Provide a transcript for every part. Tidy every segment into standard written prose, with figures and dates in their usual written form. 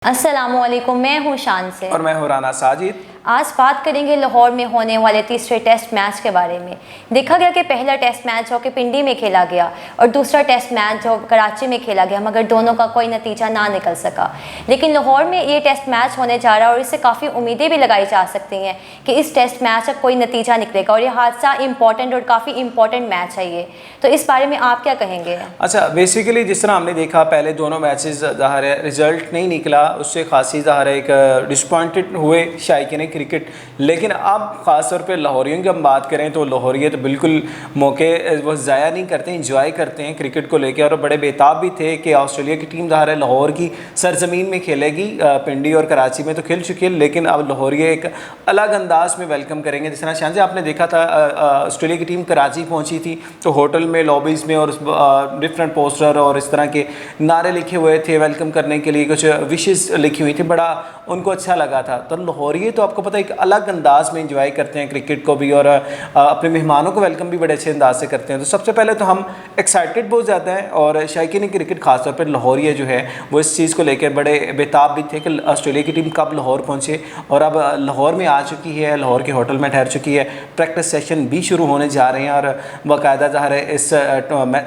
अस्सलामुअलैकुम, मैं हूँ शान से और मैं हूँ राना साजिद। आज बात करेंगे लाहौर में होने वाले तीसरे टेस्ट मैच के बारे में। देखा गया कि पहला टेस्ट मैच जो कि पिंडी में खेला गया और दूसरा टेस्ट मैच जो कराची में खेला गया, मगर दोनों का कोई नतीजा ना निकल सका। लेकिन लाहौर में ये टेस्ट मैच होने जा रहा है और इससे काफ़ी उम्मीदें भी लगाई जा सकती हैं कि इस टेस्ट मैच का कोई नतीजा निकलेगा और ये हादसा इंपॉर्टेंट और काफ़ी इंपॉर्टेंट मैच है ये। तो इस बारे में आप क्या कहेंगे? अच्छा, बेसिकली जिस तरह हमने देखा पहले दोनों मैचेस ज़ाहिर है रिजल्ट नहीं निकला, उससे खासी ज़ाहिर है एक डिसपॉइंटेड हुए शायकीन क्रिकेट। लेकिन अब ख़ास तौर पे लाहौरियों की हम बात करें तो लाहौरिये तो बिल्कुल मौके वो ज़ाया नहीं करते, इंजॉय करते हैं क्रिकेट को लेकर और बड़े बेताब भी थे कि ऑस्ट्रेलिया की टीम ज़ाहिर है लाहौर की सरजमीन में खेलेगी। पिंडी और कराची में तो खेल चुकी है, लेकिन अब लाहौरिये एक अलग अंदाज में वेलकम करेंगे। जिस तरह शान से आपने देखा था ऑस्ट्रेलिया की टीम कराची पहुँची थी तो होटल में लॉबीज़ में और डिफरेंट पोस्टर और इस तरह के नारे लिखे हुए थे वेलकम करने के लिए, कुछ विशेज़ लिखी हुई थी, बड़ा उनको अच्छा लगा था। तो लाहौरिये तो आपको पता है एक अलग अंदाज में एंजॉय करते हैं क्रिकेट को भी और अपने मेहमानों को वेलकम भी बड़े अच्छे अंदाज से करते हैं। तो सबसे पहले तो हम एक्साइटेड बहुत ज़्यादा हैं और शायकीन क्रिकेट खासतौर पर लाहौरिये जो है वो इस चीज़ को लेकर बड़े बेताब भी थे कि ऑस्ट्रेलिया की टीम कब लाहौर पहुँचे और अब लाहौर में आ चुकी है, लाहौर के होटल में ठहर चुकी है। प्रैक्टिस सेशन भी शुरू होने जा रहे हैं और बाकायदा ज़ाहिर है इस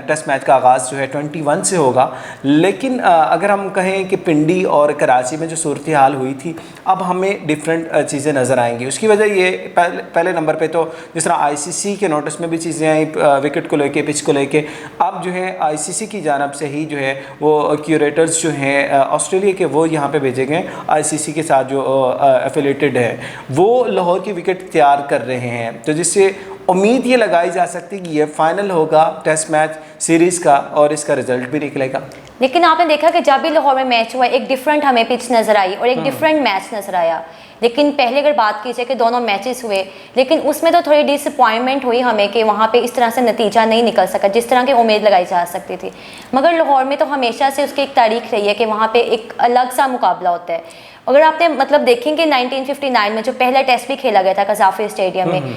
टेस्ट मैच का आगाज़ जो है 21 से होगा। लेकिन अगर हम कहें कि पिंडी और कराची में जो सूरत हाल हुई थी, अब हमें डिफरेंट चीज़ें नज़र आएंगी। उसकी वजह ये पहले नंबर पे तो जिस तरह आईसीसी के नोटिस में भी चीज़ें आई विकेट को लेके, पिच को लेके, अब जो है आईसीसी की जानब से ही जो है वो क्यूरेटर्स जो हैं ऑस्ट्रेलिया के वो यहाँ पे भेजे गए आईसीसी के साथ जो एफिलेटेड है, वो लाहौर की विकेट तैयार कर रहे हैं। तो जिससे उम्मीद ये लगाई जा सकती है कि ये फाइनल होगा टेस्ट मैच सीरीज़ का और इसका रिजल्ट भी निकलेगा। लेकिन आपने देखा कि जब भी लाहौर में मैच हुआ एक डिफरेंट हमें पिच नज़र आई और एक डिफरेंट मैच नज़र आया। लेकिन पहले अगर बात की जाए कि दोनों मैचेस हुए, लेकिन उसमें तो थोड़ी डिसअपॉइंटमेंट हुई हमें कि वहाँ पे इस तरह से नतीजा नहीं निकल सका जिस तरह की उम्मीद लगाई जा सकती थी। मगर लाहौर में तो हमेशा से उसकी एक तारीख रही है कि वहाँ पे एक अलग सा मुकाबला होता है। अगर आपने मतलब देखेंगे 1959 में जो पहला टेस्ट भी खेला गया था कज़ाफ़ी स्टेडियम में,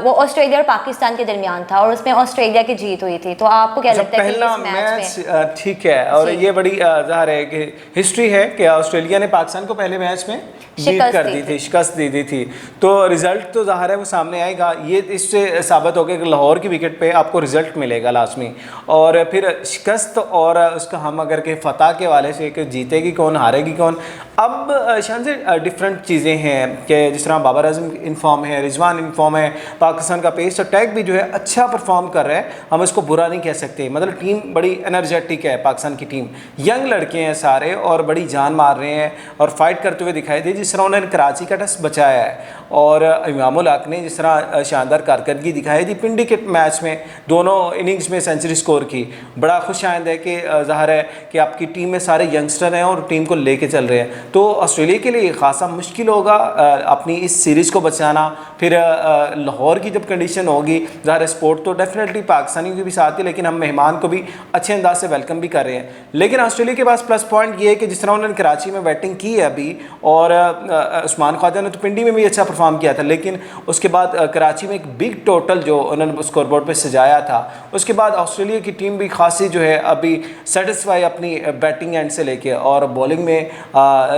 वो ऑस्ट्रेलिया और पाकिस्तान के दरमियान था और उसमें ऑस्ट्रेलिया की जीत हुई थी। तो आपको क्या लगता है कि इस मैच में ठीक है और ये बड़ी ज़ाहिर है कि हिस्ट्री है कि ऑस्ट्रेलिया ने पाकिस्तान को पहले मैच में जीत कर दी थी, शिकस्त दे दी थी। तो रिज़ल्ट तो ज़ाहिर है वो सामने आएगा। ये इससे साबित हो गया कि लाहौर की विकेट पे आपको रिज़ल्ट मिलेगा लाजमी, और फिर शिकस्त और उसका हम अगर के फ़तह के वाले से कि जीतेगी कौन हारेगी कौन। अब शान से डिफरेंट चीज़ें हैं कि जिस तरह बाबर आजम इन फॉर्म है, रिजवान इन फॉर्म है, पाकिस्तान का पेस अटैक भी जो है अच्छा परफॉर्म कर रहा है, हम इसको बुरा नहीं कह सकते। मतलब टीम बड़ी एनर्जेटिक है, पाकिस्तान की टीम, यंग लड़के हैं सारे और बड़ी जान मार रहे हैं और फाइट करते हुए दिखाई दे। जिस तरह उन्होंने कराची का टेस्ट बचाया है और इमामुल हक ने जिस तरह शानदार कारकर्दगी दिखाई थी पिंडी के मैच में, दोनों इनिंग्स में सेंचुरी स्कोर की, बड़ा खुशाइंद है कि ज़ाहिर है कि आपकी टीम में सारे यंगस्टर हैं और टीम को लेके चल रहे हैं। तो ऑस्ट्रेलिया के लिए खासा मुश्किल होगा अपनी इस सीरीज़ को बचाना। फिर लाहौर की जब कंडीशन होगी, ज़ाहिर सपोर्ट तो डेफिनेटली पाकिस्तानियों के भी साथ ही, लेकिन हम मेहमान को भी अच्छे अंदाज से वेलकम भी कर रहे हैं। लेकिन ऑस्ट्रेलिया के पास प्लस पॉइंट ये है कि जिस तरह उन्होंने कराची में बैटिंग की है अभी, और उस्मान ख्वाजा ने तो पिंडी में भी अच्छा परफॉर्म किया था, लेकिन उसके बाद कराची में एक बिग टोटल जो उन्होंने स्कोरबोर्ड पर सजाया था, उसके बाद ऑस्ट्रेलिया की टीम भी खासी जो है अभी सेटिस्फाई अपनी बैटिंग एंड से लेके, और बॉलिंग में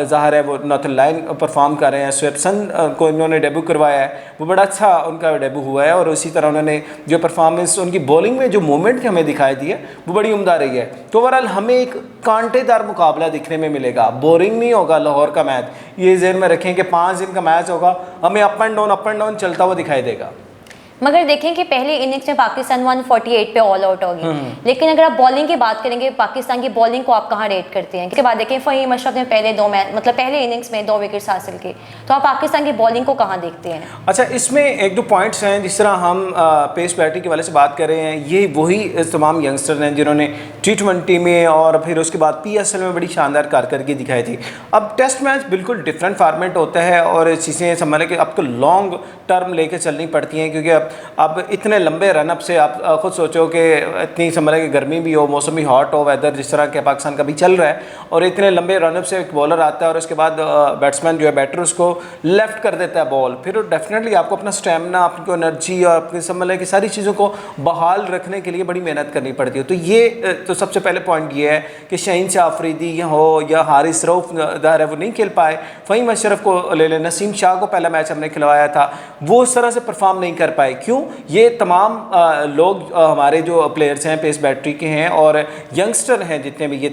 ज़ाहिर है वो नॉर्थन लाइन परफॉर्म कर रहे हैं। स्वेप्सन को इन्होंने डेब्यू करवाया है, वो बड़ा अच्छा उनका डेब्यू हुआ है, और उसी तरह उन्होंने जो परफॉर्मेंस उनकी बॉलिंग में जो मूवमेंट हमें दिखाई दी है वो बड़ी उम्दा रही है। तो ओवरऑल हमें एक कांटेदार मुकाबला दिखने में मिलेगा, बोरिंग नहीं होगा लाहौर का मैच। ये ज़हन में रखें कि 5 दिन का मैच होगा, हमें अप एंड डाउन चलता हुआ दिखाई देगा। मगर देखें कि पहले इनिंग्स में पाकिस्तान 148 पे ऑल आउट होगी, लेकिन अगर आप बॉलिंग की बात करेंगे पाकिस्तान की बॉलिंग को आप कहाँ रेट करते हैं? इसके बाद देखें फ़हीम अशरफ ने पहले पहले इनिंग्स में 2 विकेट्स हासिल की, तो आप पाकिस्तान की बॉलिंग को कहाँ देखते हैं? अच्छा, इसमें एक दो पॉइंट्स हैं। जिस तरह हम पेस बैटिंग के वाले से बात कर रहे हैं, ये वही तमाम यंगस्टर हैं जिन्होंने T20 में और फिर उसके बाद PSL में बड़ी शानदार कारकर्दगी दिखाई थी। अब टेस्ट मैच बिल्कुल डिफरेंट फार्मेट होता है और चीज़ें संभाले कि अब तो लॉन्ग टर्म लेके चलनी पड़ती हैं, क्योंकि अब अब इतने लंबे रनअप से आप खुद सोचो कि इतनी समझ कि गर्मी भी हो, मौसम भी हॉट हो, वेदर जिस तरह के पाकिस्तान का भी चल रहा है, और इतने लंबे रनअप से एक बॉलर आता है और उसके बाद बैट्समैन जो है बैटर उसको लेफ्ट कर देता है बॉल, फिर डेफिनेटली आपको अपना स्टेमिना, आपकी एनर्जी और अपनी समझ कि सारी चीज़ों को बहाल रखने के लिए बड़ी मेहनत करनी पड़ती है। तो ये तो सबसे पहले पॉइंट ये है कि शाहीन शाह अफरीदी हो या हारिस रऊफ है वो नहीं खेल पाए, फ़हीम अशरफ को ले लें, नसीम शाह को पहला मैच हमने खिलवाया था, वो उस तरह से परफॉर्म नहीं कर पाए। क्यों? ये तमाम लोग हमारे जो प्लेयर्स हैं पेस बैटरी के हैं और यंगस्टर हैं जितने भी, ये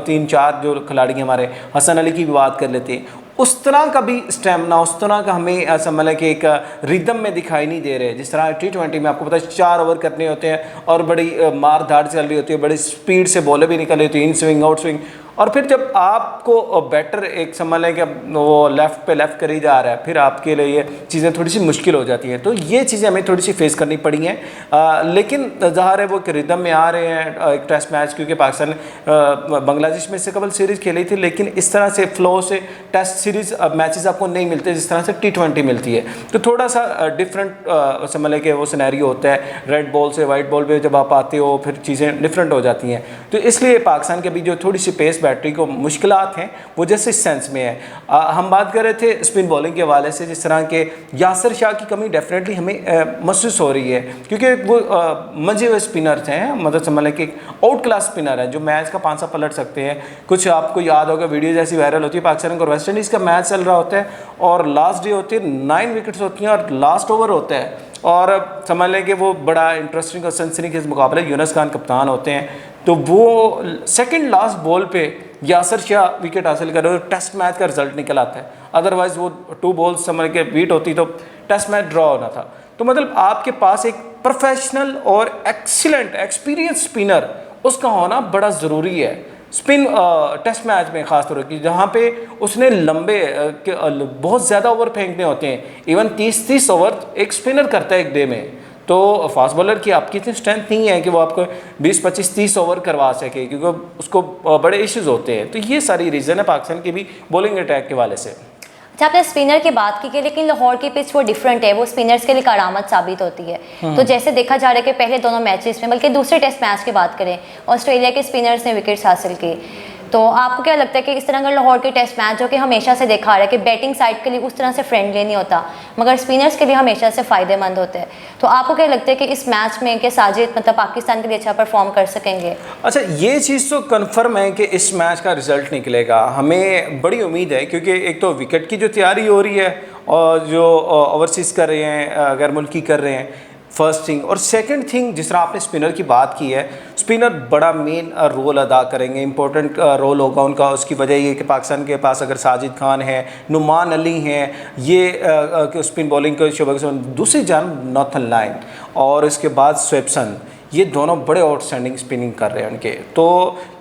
तीन चार जो खिलाड़ी हमारे, हसन अली की भी बात कर लेते हैं, उस तरह का भी स्टेमिना, उस तरह का हमें समझ कि एक रिदम में दिखाई नहीं दे रहे। जिस तरह T20 में आपको पता है 4 ओवर करने होते हैं और बड़ी मार धाड़ चल रही होती है, बड़ी स्पीड से बॉलें भी निकल रही होती है, इन स्विंग आउट स्विंग, और फिर जब आपको बैटर एक समझ लें कि वो लेफ़्ट पे लेफ़्ट कर ही जा रहा है, फिर आपके लिए ये चीज़ें थोड़ी सी मुश्किल हो जाती हैं। तो ये चीज़ें हमें थोड़ी सी फेस करनी पड़ी हैं, लेकिन ज़ाहिर है वो एक रिदम में आ रहे हैं। एक टेस्ट मैच क्योंकि पाकिस्तान बांग्लादेश में से कबल सीरीज़ खेली थी, लेकिन इस तरह से फ्लो से टेस्ट सीरीज़ मैचेस आपको नहीं मिलते जिस तरह से T20 मिलती है। तो थोड़ा सा डिफरेंट समझ लें कि वो सिनेरियो होता है, रेड बॉल से वाइट बॉल पे जब आप आते हो फिर चीज़ें डिफरेंट हो जाती हैं। तो इसलिए पाकिस्तान के भी जो थोड़ी सी पेस बैटरी को मुश्किलात हैं वो जैसे इस सेंस में है। हम बात कर रहे थे स्पिन बॉलिंग के हवाले से, जिस तरह के यासिर शाह की कमी डेफिनेटली हमें महसूस हो रही है, क्योंकि वो मजे हुए स्पिनर्स हैं, मतलब समझ लें कि आउट क्लास स्पिनर है जो मैच का पांसा पलट सकते हैं। कुछ आपको याद होगा वीडियो जैसी वायरल होती है, पाकिस्तान और वेस्ट इंडीज़ का मैच चल रहा होता है और लास्ट डे होती है, 9 विकेट्स होती हैं और लास्ट ओवर होता है, और समझ लें कि वो बड़ा इंटरेस्टिंग और सनसनीखेज मुकाबला, यूनुस खान कप्तान होते हैं, तो वो सेकंड लास्ट बॉल पे यासिर शाह विकेट हासिल कर रहे हो, टेस्ट मैच का रिजल्ट निकल आता है। अदरवाइज़ वो 2 बॉल्स समझ के बीट होती तो टेस्ट मैच ड्रॉ होना था। तो मतलब आपके पास एक प्रोफेशनल और एक्सीलेंट एक्सपीरियंस स्पिनर उसका होना बड़ा ज़रूरी है स्पिन टेस्ट मैच में, ख़ास तौर पर जहाँ पे उसने लंबे बहुत ज़्यादा ओवर फेंकने होते हैं। इवन 30-30 ओवर एक स्पिनर करता है एक डे में, तो फास्ट बॉलर की आपकी इतनी स्ट्रेंथ नहीं है कि वो आपको 20-25-30 ओवर करवा सके, क्योंकि उसको बड़े इश्यूज़ होते हैं। तो ये सारी रीज़न है पाकिस्तान की भी बॉलिंग अटैक के वाले से। अच्छा, आपने स्पिनर की बात की, लेकिन लाहौर की पिच वो डिफरेंट है, वो स्पिनर्स के लिए करामत साबित होती है। तो जैसे देखा जा रहा है कि पहले दोनों मैचेस में, बल्कि दूसरे टेस्ट मैच की बात करें, ऑस्ट्रेलिया के स्पिनर्स ने विकेट्स हासिल की। तो आपको क्या लगता है कि इस तरह का लाहौर के टेस्ट मैच जो कि हमेशा से देखा आ रहा है कि बैटिंग साइड के लिए उस तरह से फ्रेंडली नहीं होता, मगर स्पिनर्स के लिए हमेशा से फ़ायदेमंद होते हैं, तो आपको क्या लगता है कि इस मैच में कि साजिद मतलब पाकिस्तान के लिए अच्छा परफॉर्म कर सकेंगे? अच्छा, ये चीज़ तो कन्फर्म है कि इस मैच का रिजल्ट निकलेगा, हमें बड़ी उम्मीद है, क्योंकि एक तो विकेट की जो तैयारी हो रही है और जो ओवरसीज़ कर रहे हैं, गैर मुल्की कर रहे हैं, फर्स्ट थिंग, और सेकंड थिंग जिस तरह आपने स्पिनर की बात की है, स्पिनर बड़ा मेन रोल अदा करेंगे, इंपॉर्टेंट रोल होगा उनका। उसकी वजह ये कि पाकिस्तान के पास अगर साजिद खान है, नुमान अली हैं, ये स्पिन बॉलिंग के शोबे के, दूसरी जानब नॉर्थन लाइन और इसके बाद स्वेप्सन, ये दोनों बड़े आउटस्टैंडिंग स्पिनिंग कर रहे हैं उनके। तो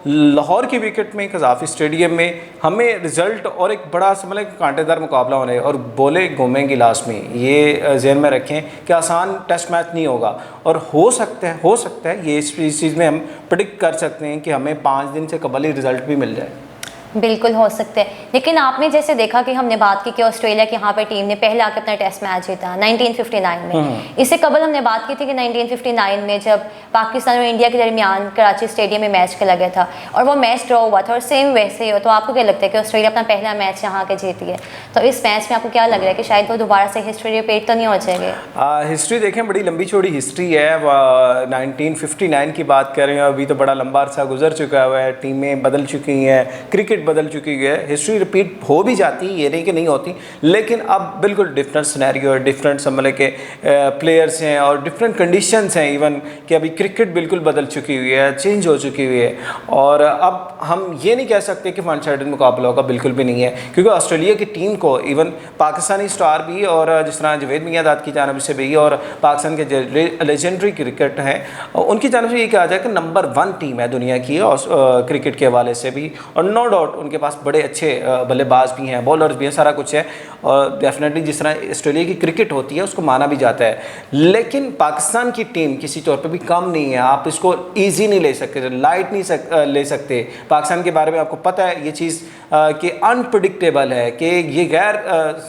लाहौर की विकेट में कज़ाफ़ी स्टेडियम में हमें रिज़ल्ट और एक बड़ा समझ लें कांटेदार मुकाबला होने और बोले घूमेंगी लास्ट में, ये जहन में रखें कि आसान टेस्ट मैच नहीं होगा। और हो सकता है ये इस चीज़ में हम प्रेडिक्ट कर सकते हैं कि हमें 5 दिन से कबल ही रिज़ल्ट भी मिल जाए। बिल्कुल हो सकते हैं, लेकिन आपने जैसे देखा कि हमने बात की कि ऑस्ट्रेलिया की यहाँ पे टीम ने पहले आके अपना टेस्ट मैच जीता 1959 में। इससे कबल हमने बात की थी कि 1959 में जब पाकिस्तान और इंडिया के दरमियान कराची स्टेडियम में मैच खेला गया था और वो मैच ड्रॉ हुआ था, और सेम वैसे ही हो। तो आपको क्या लगता है कि ऑस्ट्रेलिया अपना पहला मैच यहाँ के जीती है, तो इस मैच में आपको क्या लग रहा है कि शायद वो दोबारा से हिस्ट्री रिपीट तो नहीं हो जाएगी? हिस्ट्री देखें, बड़ी लंबी चौड़ी हिस्ट्री है। 1959 की बात कर रहे हैं, अभी तो बड़ा लंबा अरसा गुजर चुका हुआ है, टीमें बदल चुकी हैं, क्रिकेट बदल चुकी है, हिस्ट्री रिपीट हो भी जाती है, ये नहीं कि नहीं होती, लेकिन अब बिल्कुल डिफरेंट सिनेरियो है, डिफरेंट समझ के प्लेयर्स हैं और डिफरेंट कंडीशंस हैं। इवन कि अभी क्रिकेट बिल्कुल बदल चुकी हुई है, चेंज हो चुकी हुई है, और अब हम ये नहीं कह सकते कि वन साइडेड मुकाबला होगा, बिल्कुल भी नहीं है। क्योंकि ऑस्ट्रेलिया की टीम को इवन पाकिस्तानी स्टार भी, और जिस तरह जवेद मियांदाद की जानिब से भी और पाकिस्तान के लेजेंडरी क्रिकेट हैं उनकी जानिब से ये कहा जाए कि नंबर 1 टीम है दुनिया की क्रिकेट के हवाले से भी, और नो डाउट उनके पास बड़े अच्छे बल्लेबाज भी हैं, बॉलर्स भी हैं, सारा कुछ है, और डेफिनेटली जिस तरह ऑस्ट्रेलिया की क्रिकेट होती है उसको माना भी जाता है। लेकिन पाकिस्तान की टीम किसी तौर पे भी कम नहीं है, आप इसको इजी नहीं ले सकते, लाइट नहीं ले सकते। पाकिस्तान के बारे में आपको पता है, ये चीज़ कि अनप्रडिक्टेबल है, कि ये गैर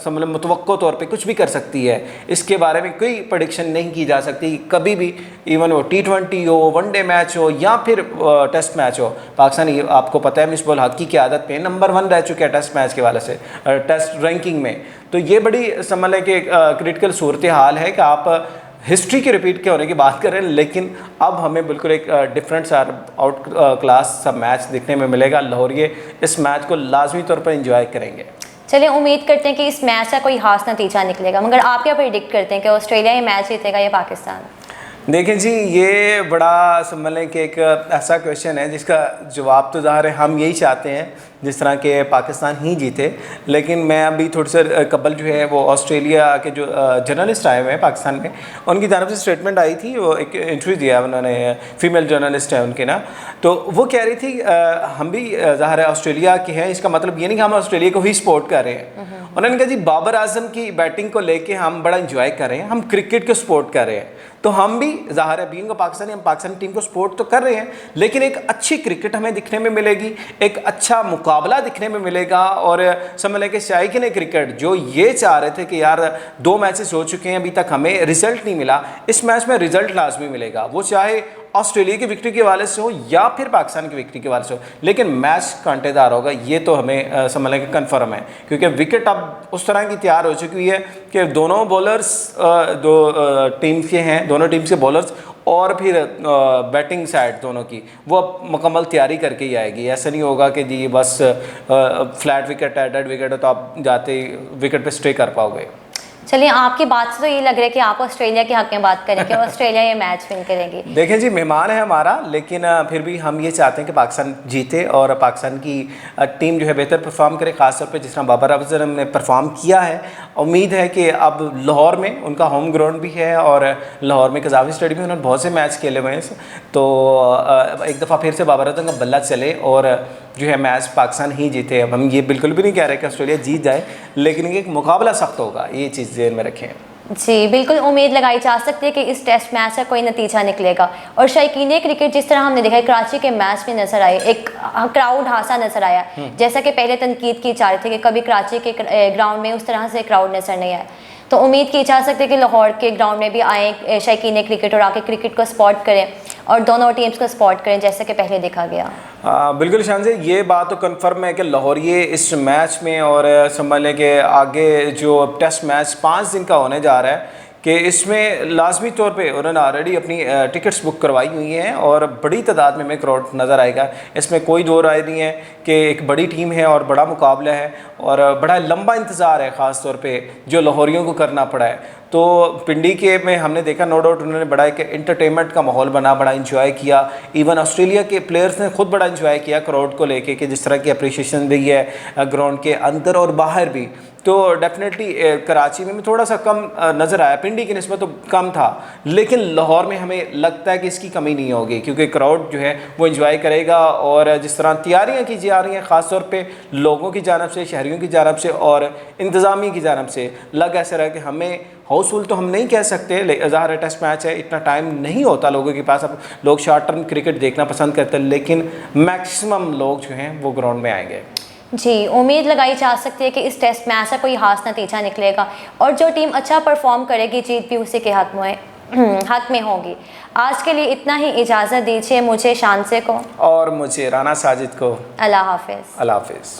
मतलब मुतवक्को तौर पे कुछ भी कर सकती है, इसके बारे में कोई प्रेडिक्शन नहीं की जा सकती कभी भी, इवन वो T20 हो, वनडे मैच हो या फिर टेस्ट मैच हो। पाकिस्तान, ये आपको पता है, मिसबाह उल हक की आदत पे नंबर 1 रह चुके हैं टेस्ट मैच के वाले से, टेस्ट रैंकिंग में। तो ये बड़ी समझ लें कि क्रिटिकल सूरत हाल है कि आप हिस्ट्री के रिपीट के होने की बात कर रहे हैं, लेकिन अब हमें बिल्कुल एक डिफरेंट सा आउट क्लास सा मैच देखने में मिलेगा। लाहौरिये इस मैच को लाजमी तौर पर एंजॉय करेंगे। चलिए, उम्मीद करते हैं कि इस मैच का कोई खास नतीजा निकलेगा, मगर आप क्या प्रिडिक्ट करते हैं कि ऑस्ट्रेलिया ये मैच जीतेगा या पाकिस्तान? देखें जी, ये बड़ा समझ लें कि एक ऐसा क्वेश्चन है जिसका जवाब तो ज़ाहिर है हम यही चाहते हैं जिस तरह के पाकिस्तान ही जीते, लेकिन मैं अभी थोड़ी सी कबल जो है वो ऑस्ट्रेलिया के जो जर्नलिस्ट आए हुए हैं पाकिस्तान में, उनकी जानब से स्टेटमेंट आई थी, वो एक इंटरव्यू दिया उन्होंने, फीमेल जर्नलिस्ट है उनके ना, तो वो कह रही थी हम भी ज़ाहिर है ऑस्ट्रेलिया के हैं, इसका मतलब ये नहीं कि हम ऑस्ट्रेलिया को ही सपोर्ट कर रहे हैं। उन्होंने कहा जी, बाबर आजम की बैटिंग को लेके हम बड़ा इंजॉय कर रहे हैं, हम क्रिकेट को सपोर्ट कर रहे हैं, तो हम भी ज़ाहिर है बीइंग पाकिस्तानी, हम पाकिस्तानी टीम को सपोर्ट तो कर रहे हैं, लेकिन एक अच्छी क्रिकेट हमें दिखने में मिलेगी, एक अच्छा मुकाबला दिखने में मिलेगा। और समझ लें कि शायकीन क्रिकेट जो ये चाह रहे थे कि यार 2 मैचेस हो चुके हैं, अभी तक हमें रिजल्ट नहीं मिला, इस मैच में रिजल्ट लाजमी मिलेगा, वो चाहे ऑस्ट्रेलिया की विक्ट्री के वाले से हो या फिर पाकिस्तान की विक्ट्री के वाले से हो, लेकिन मैच कांटेदार होगा, ये तो हमें समझ लें कि कन्फर्म है, क्योंकि विकेट अब उस तरह की तैयार हो चुकी है कि दोनों बॉलर्स, दो टीम्स के हैं, दोनों टीम्स के बॉलर्स और फिर बैटिंग साइड दोनों की वो अब मुकम्मल तैयारी करके ही आएगी। ऐसा नहीं होगा कि जी बस फ्लैट विकेट है, डेड विकेट है तो आप जाते विकेट पे स्टे कर पाओगे। चलिए, आपकी बात से तो ये लग रहा है कि आप ऑस्ट्रेलिया के हक में बात करें कि ऑस्ट्रेलिया ये मैच विन करेगी। देखें जी, मेहमान है हमारा, लेकिन फिर भी हम ये चाहते हैं कि पाकिस्तान जीते और पाकिस्तान की टीम जो है बेहतर परफॉर्म करे, ख़ासतौर पे जिस तरह बाबर आजम ने परफॉर्म किया है। उम्मीद है कि अब लाहौर में उनका होम ग्राउंड भी है और लाहौर में कज़ावी स्टेडियम में उन्होंने बहुत से मैच खेले हुए हैं, तो एक दफ़ा फिर से बाबर आजम का बल्ला चले और जो है मैच पाकिस्तान ही जीते। अब हम ये बिल्कुल भी नहीं कह रहे कि ऑस्ट्रेलिया जीत जाए, लेकिन एक मुकाबला सख्त होगा, ये चीज़ ज़हन में रखें। जी बिल्कुल, उम्मीद लगाई जा सकती है कि इस टेस्ट मैच का कोई नतीजा निकलेगा। और शायकीन क्रिकेट जिस तरह हमने देखा है कराची के मैच में नजर आए, एक क्राउड हासा नजर आया, जैसा कि पहले तनकीद की जा रही थी कि कभी कराची के ग्राउंड में उस तरह से क्राउड नजर नहीं आया, तो उम्मीद की जा सकती है कि लाहौर के ग्राउंड में भी आए शायकीन क्रिकेट और आके क्रिकेट को सपोर्ट करें और दोनों टीम्स को सपोर्ट करें जैसा कि पहले देखा गया। बिल्कुल शान से ये बात तो कन्फर्म है कि लाहौरिये इस मैच में और समझ लें कि आगे जो टेस्ट मैच 5 दिन का होने जा रहा है कि इसमें लाजमी तौर पे उन्होंने ऑलरेडी अपनी टिकट्स बुक करवाई हुई हैं और बड़ी तादाद में हमें क्राउड नज़र आएगा। इसमें कोई दो राय नहीं है कि एक बड़ी टीम है और बड़ा मुकाबला है और बड़ा लंबा इंतज़ार है, ख़ास तौर पे जो लाहौरियों को करना पड़ा है। तो पिंडी के में हमने देखा नो डाउट उन्होंने बड़ा एक एंटरटेनमेंट का माहौल बना, बड़ा इंजॉय किया। इवन ऑस्ट्रेलिया के प्लेयर्स ने खुद बड़ा इंजॉय किया क्राउड को लेके कि जिस तरह की अप्रिशिएशन दी है ग्राउंड के अंदर और बाहर भी। तो डेफिनेटली कराची में थोड़ा सा कम नज़र आया, पिंडी की निस्बत तो कम था, लेकिन लाहौर में हमें लगता है कि इसकी कमी नहीं होगी क्योंकि क्राउड जो है वो इंजॉय करेगा और जिस तरह तैयारियां की जा रही हैं ख़ास तौर पे लोगों की जानब से, शहरियों की जानब से और इंतज़ामिया की जानब से, लग ऐसा रहा कि हमें हाउसफुल तो हम नहीं कह सकते, ज़ाहिर टेस्ट मैच है, इतना टाइम नहीं होता लोगों के पास, अब लोग शॉर्ट टर्म क्रिकेट देखना पसंद करते हैं, लेकिन मैक्सिमम लोग जो हैं वो ग्राउंड में आएंगे। जी उम्मीद लगाई जा सकती है कि इस टेस्ट मैच का कोई खास नतीजा निकलेगा और जो टीम अच्छा परफॉर्म करेगी जीत भी उसी के हक में होगी। आज के लिए इतना ही, इजाज़त दीजिए मुझे शान से को और मुझे राना साजिद को। अल्लाह हाफिज़। अल्लाह हाफिज़।